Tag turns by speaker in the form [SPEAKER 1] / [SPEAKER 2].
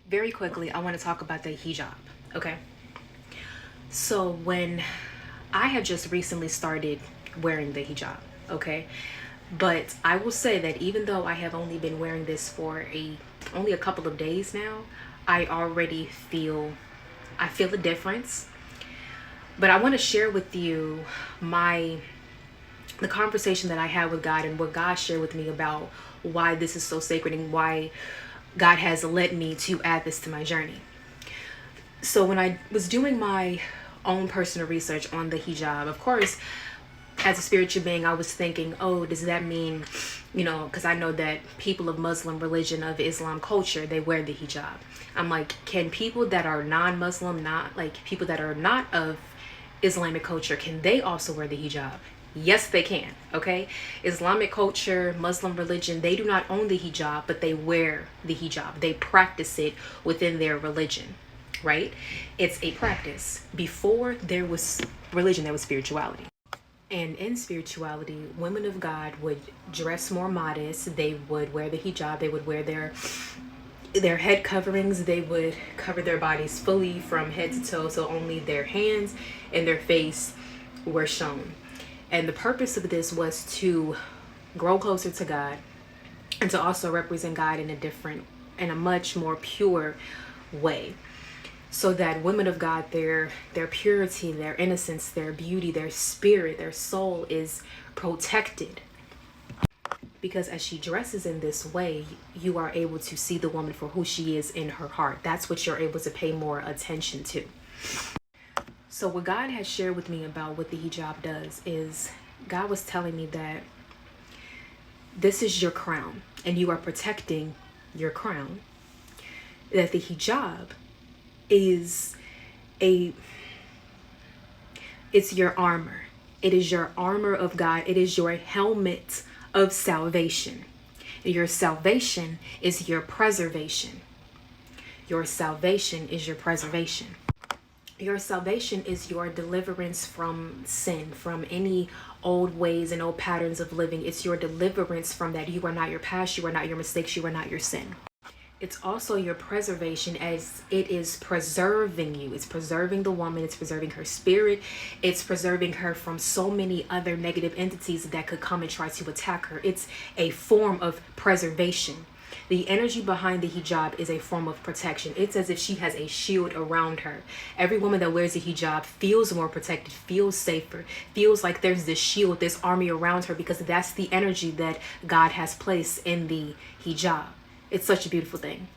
[SPEAKER 1] Very quickly, I want to talk about the hijab. Okay. So when I have just recently started wearing the hijab, okay, but I will say that even though I have only been wearing this for only a couple of days now, I already feel a difference. But I want to share with you my the conversation that I had with God and what God shared with me about why this is so sacred and why God has led me to add this to my journey. So when I was doing my own personal research on the hijab, of course, as a spiritual being, I was thinking, oh, does that mean, because I know that people of Muslim religion, of Islam culture, they wear the hijab. I'm like, can people that are non-Muslim, not like people that are not of Islamic culture, can they also wear the hijab? Yes, they can. Okay. Islamic culture, Muslim religion, they do not own the hijab, but they wear the hijab. They practice it within their religion, right? It's a practice. Before there was religion, there was spirituality. And in spirituality, women of God would dress more modest. They would wear the hijab. They would wear their head coverings. They would cover their bodies fully from head to toe, so only their hands and their face were shown. And the purpose of this was to grow closer to God and to also represent God in a much more pure way. So that women of God, their purity, their innocence, their beauty, their spirit, their soul is protected. Because as she dresses in this way, you are able to see the woman for who she is in her heart. That's what you're able to pay more attention to. So what God has shared with me about what the hijab does is God was telling me that this is your crown and you are protecting your crown. That the hijab is it's your armor. It is your armor of God. It is your helmet of salvation. Your salvation is your preservation. Your salvation is your preservation. Your salvation is your deliverance from sin, from any old ways and old patterns of living. It's your deliverance from that. You are not your past. You are not your mistakes. You are not your sin. It's also your preservation, as it is preserving you. It's preserving the woman. It's preserving her spirit. It's preserving her from so many other negative entities that could come and try to attack her. It's a form of preservation. The energy behind the hijab is a form of protection. It's as if she has a shield around her. Every woman that wears a hijab feels more protected, feels safer, feels like there's this shield, this army around her, because that's the energy that God has placed in the hijab. It's such a beautiful thing.